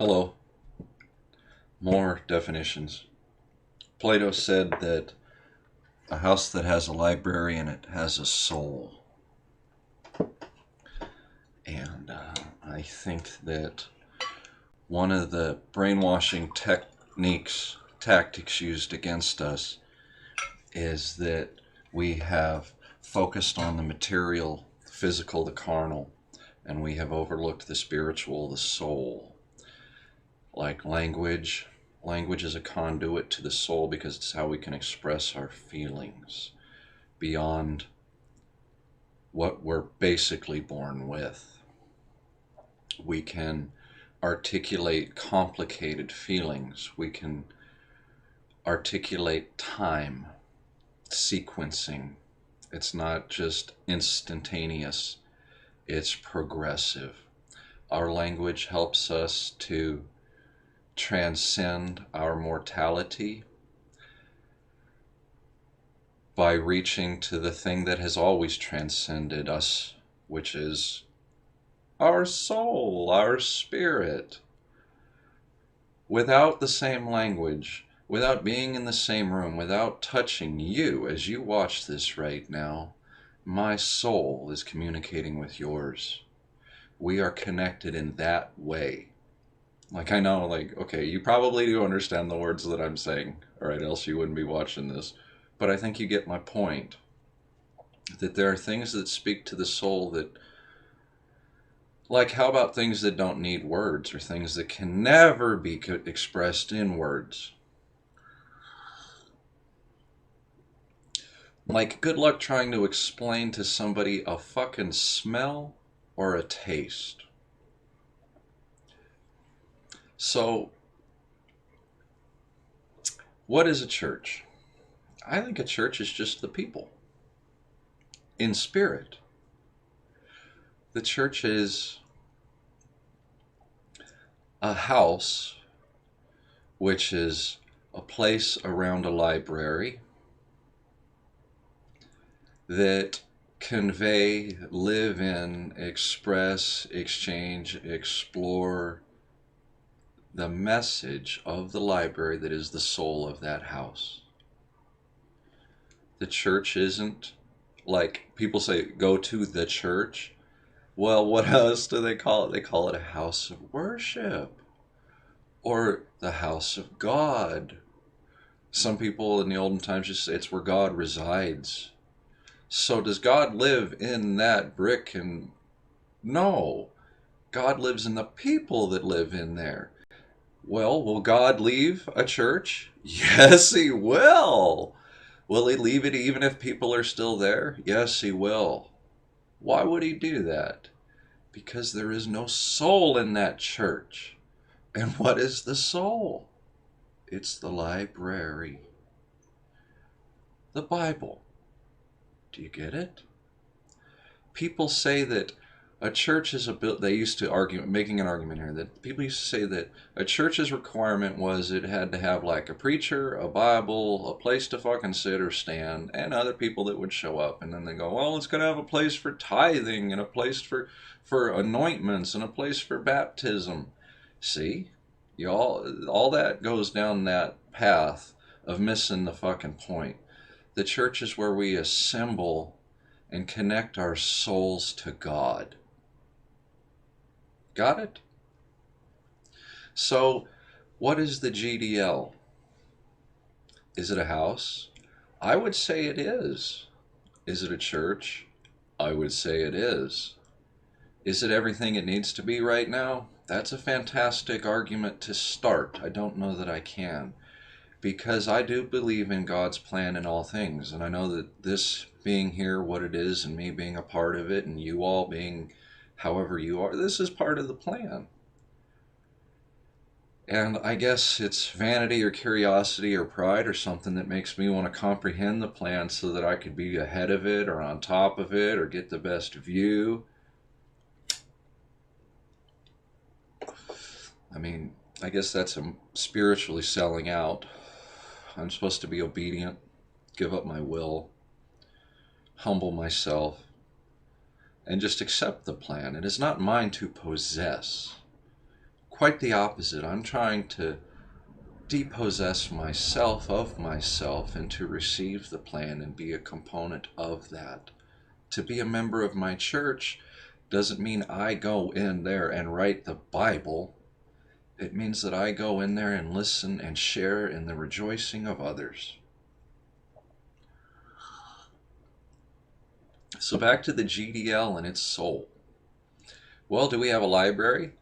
Hello. More definitions. Plato said that a house that has a library in it has a soul. And I think that one of the brainwashing tactics used against us is that we have focused on the material, the physical, the carnal, and we have overlooked the spiritual, the soul. Like language. Language is a conduit to the soul because it's how we can express our feelings beyond what we're basically born with. We can articulate complicated feelings. We can articulate time, sequencing. It's not just instantaneous, it's progressive. Our language helps us to transcend our mortality by reaching to the thing that has always transcended us, which is our soul, our spirit. Without the same language, without being in the same room, without touching you as you watch this right now, my soul is communicating with yours. We are connected in that way. Like, I know, like, okay, you probably do understand the words that I'm saying, all right, else you wouldn't be watching this. But I think you get my point. That there are things that speak to the soul that, like, how about things that don't need words, or things that can never be expressed in words? Like, good luck trying to explain to somebody a fucking smell or a taste. So, what is a church? I think a church is just the people in spirit. The church is a house, which is a place around a library that convey, live in, express, exchange, explore the message of the library that is the soul of that house. The church isn't like people say, go to the church. Well, what else do they call it? They call it a house of worship or the house of God. Some people in the olden times just say it's where God resides. So does God live in that brick? And no, God lives in the people that live in there. Well, will God leave a church? Yes, he will. Will he leave it even if people are still there? Yes, he will. Why would he do that? Because there is no soul in that church. And what is the soul? It's the library. The Bible. Do you get it? People say that a church is a they used to argue, making an argument here, that people used to say that a church's requirement was it had to have like a preacher, a Bible, a place to fucking sit or stand, and other people that would show up. And then they go, well, it's going to have a place for tithing and a place for anointments and a place for baptism. See, all that goes down that path of missing the fucking point. The church is where we assemble and connect our souls to God. Got it? So, what is the GDL? Is it a house? I would say it is. Is it a church? I would say it is. Is it everything it needs to be right now? That's a fantastic argument to start. I don't know that I can. Because I do believe in God's plan in all things. And I know that this being here, what it is, and me being a part of it, and you all being however you are, this is part of the plan. And I guess it's vanity or curiosity or pride or something that makes me want to comprehend the plan so that I could be ahead of it or on top of it or get the best view. I mean, I guess that's spiritually selling out. I'm supposed to be obedient, give up my will, humble myself, and just accept the plan. It is not mine to possess. quite the opposite. I'm trying to depossess myself of myself and to receive the plan and be a component of that. To be a member of my church doesn't mean I go in there and write the Bible. It means that I go in there and listen and share in the rejoicing of others. So back to the GDL and its soul. Well, do we have a library?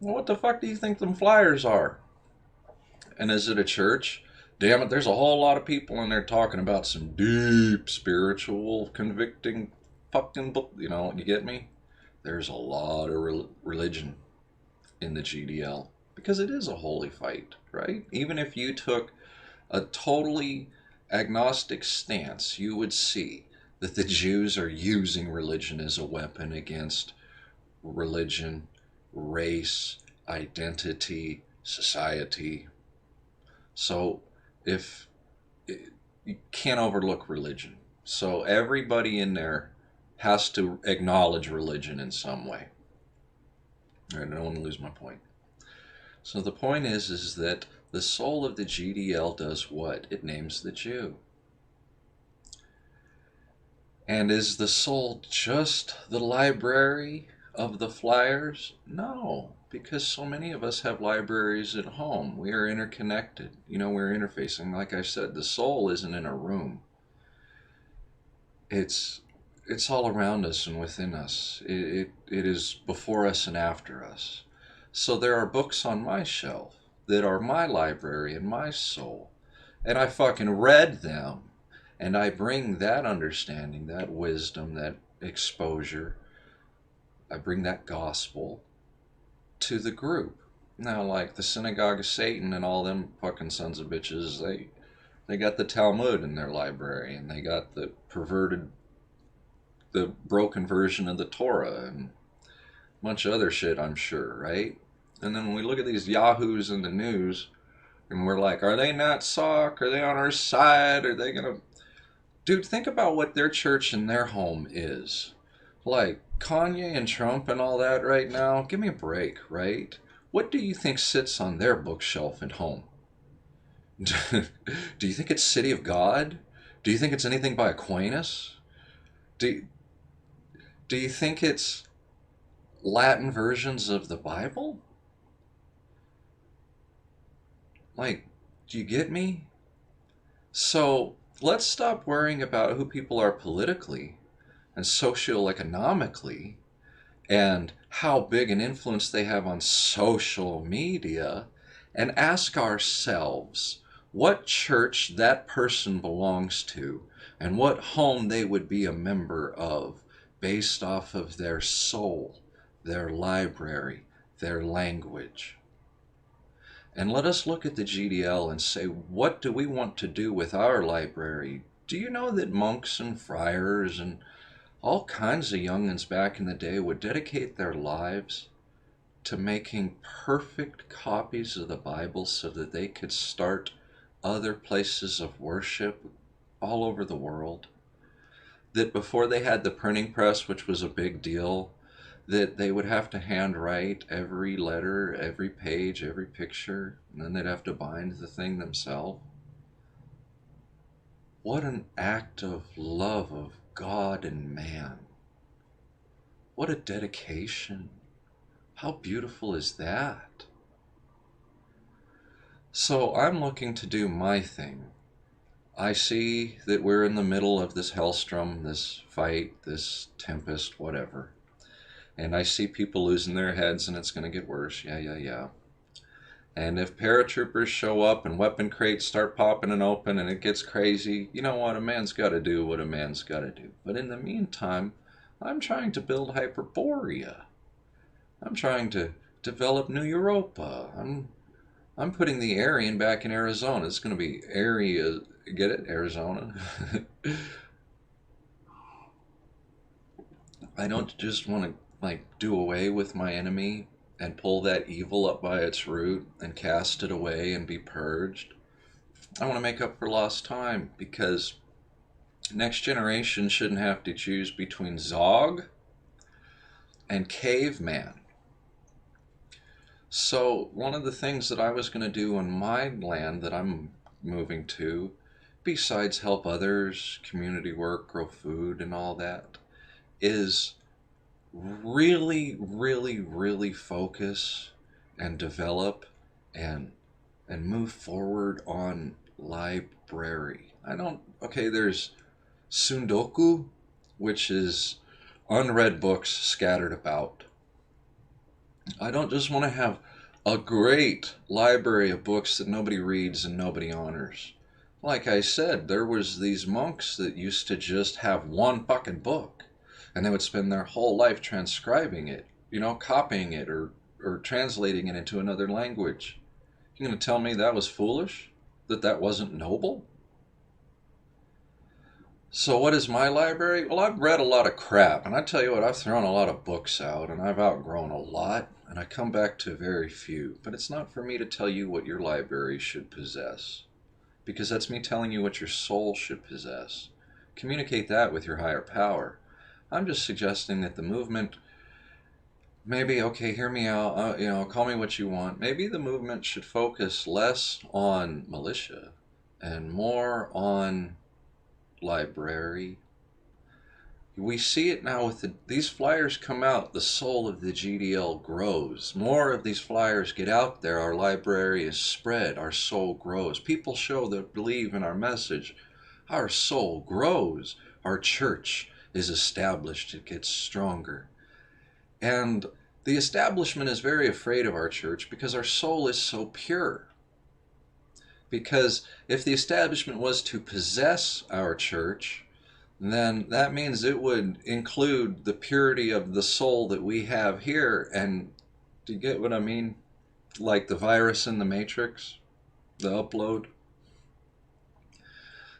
Well, what the fuck do you think them flyers are? And is it a church? Damn it, there's a whole lot of people in there talking about some deep spiritual, convicting fucking book. You know, you get me? There's a lot of religion in the GDL because it is a holy fight, right? Even if you took a totally agnostic stance, you would see that the Jews are using religion as a weapon against religion, race, identity, society. So if you can't overlook religion. So everybody in there has to acknowledge religion in some way. All right, I don't want to lose my point. So the point is that the soul of the GDL does what? It names the Jew. And is the soul just the library of the flyers? No, because so many of us have libraries at home. We are interconnected. You know, we're interfacing. Like I said, the soul isn't in a room. It's all around us and within us. It is before us and after us. So there are books on my shelf that are my library and my soul. And I fucking read them. And I bring that understanding, that wisdom, that exposure, I bring that gospel to the group. Now, like the Synagogue of Satan and all them fucking sons of bitches, they got the Talmud in their library, and they got the broken version of the Torah, and a bunch of other shit, I'm sure, right? And then when we look at these yahoos in the news, and we're like, are they not sock? Are they on our side? Are they gonna... Dude, think about what their church and their home is. Like Kanye and Trump and all that right now. Give me a break, right? What do you think sits on their bookshelf at home? Do you think it's City of God? Do you think it's anything by Aquinas? Do, do you think it's Latin versions of the Bible? Like, do you get me? So let's stop worrying about who people are politically and socioeconomically and how big an influence they have on social media and ask ourselves what church that person belongs to and what home they would be a member of based off of their soul, their library, their language. And let us look at the GDL and say, what do we want to do with our library? Do you know that monks and friars and all kinds of youngins back in the day would dedicate their lives to making perfect copies of the Bible so that they could start other places of worship all over the world? That before they had the printing press, which was a big deal, that they would have to handwrite every letter, every page, every picture, and then they'd have to bind the thing themselves. What an act of love of God and man. What a dedication. How beautiful is that? So I'm looking to do my thing. I see that we're in the middle of this hellstrom, this fight, this tempest, whatever. And I see people losing their heads and it's going to get worse. Yeah. And if paratroopers show up and weapon crates start popping and open and it gets crazy, you know what? A man's got to do what a man's got to do. But in the meantime, I'm trying to build Hyperborea. I'm trying to develop New Europa. I'm putting the Aryan back in Arizona. It's going to be area. Get it? Arizona. I don't just want to do away with my enemy and pull that evil up by its root and cast it away and be purged. I want to make up for lost time because next generation shouldn't have to choose between Zog and Caveman. So, one of the things that I was going to do on my land that I'm moving to, besides help others, community work, grow food, and all that, is really, really, really focus and develop and move forward on library. I don't, okay, there's Sundoku, which is unread books scattered about. I don't just want to have a great library of books that nobody reads and nobody honors. Like I said, there was these monks that used to just have one fucking book, and they would spend their whole life transcribing it, copying it or translating it into another language. You gonna tell me that was foolish? That wasn't noble? So what is my library? Well, I've read a lot of crap, and I tell you what, I've thrown a lot of books out, and I've outgrown a lot, and I come back to very few. But it's not for me to tell you what your library should possess, because that's me telling you what your soul should possess. Communicate that with your higher power. I'm just suggesting that the movement, maybe, okay, hear me out, call me what you want. Maybe the movement should focus less on militia and more on library. We see it now with these flyers come out, the soul of the GDL grows. More of these flyers get out there, our library is spread, our soul grows. People show that believe in our message. Our soul grows. Our church is established, it gets stronger. And the establishment is very afraid of our church because our soul is so pure. Because if the establishment was to possess our church, then that means it would include the purity of the soul that we have here. And do you get what I mean? Like the virus in the Matrix, the upload.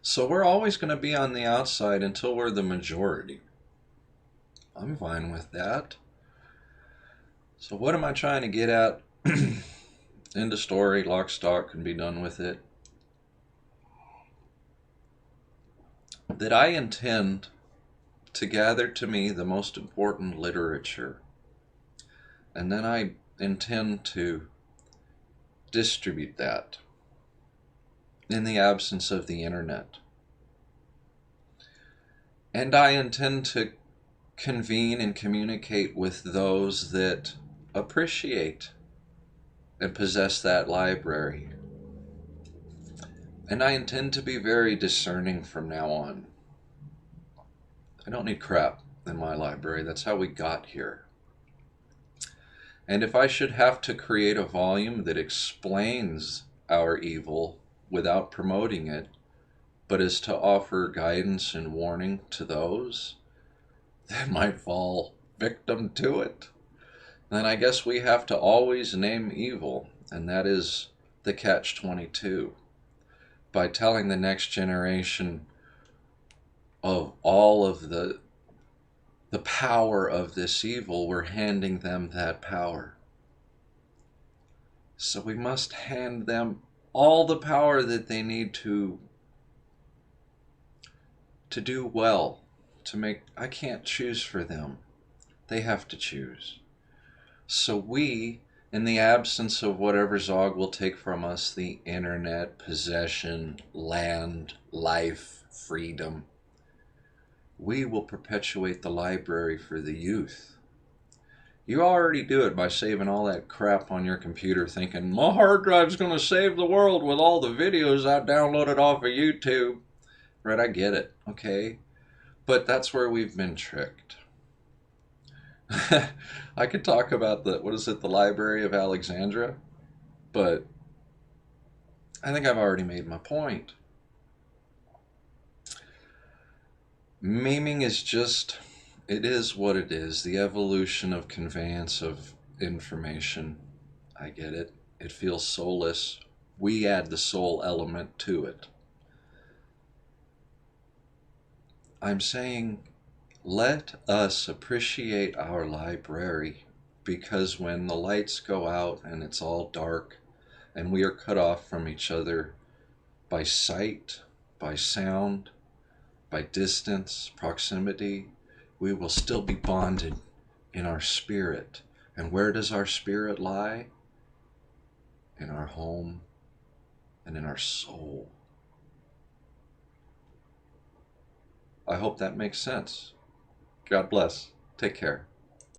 So we're always going to be on the outside until we're the majority. I'm fine with that. So what am I trying to get at? End of story, lock, stock, and be done with it. That I intend to gather to me the most important literature. And then I intend to distribute that in the absence of the internet. And I intend to convene and communicate with those that appreciate and possess that library. And I intend to be very discerning from now on. I don't need crap in my library. That's how we got here. And if I should have to create a volume that explains our evil without promoting it, but is to offer guidance and warning to those that might fall victim to it, then I guess we have to always name evil, and that is the catch-22. By telling the next generation of all of the power of this evil, we're handing them that power. So we must hand them all the power that they need to do well, to make. I can't choose for them. They have to choose. So we, in the absence of whatever Zog will take from us, the internet, possession, land, life, freedom, we will perpetuate the library for the youth. You already do it by saving all that crap on your computer thinking, my hard drive's going to save the world with all the videos I downloaded off of YouTube. Right, I get it, okay? But that's where we've been tricked. I could talk about the Library of Alexandria, but I think I've already made my point. Memeing is just, it is what it is, the evolution of conveyance of information. I get it. It feels soulless. We add the soul element to it. I'm saying, let us appreciate our library, because when the lights go out and it's all dark and we are cut off from each other by sight, by sound, by distance, proximity, we will still be bonded in our spirit. And where does our spirit lie? in our home, and in our soul. I hope that makes sense. God bless. Take care.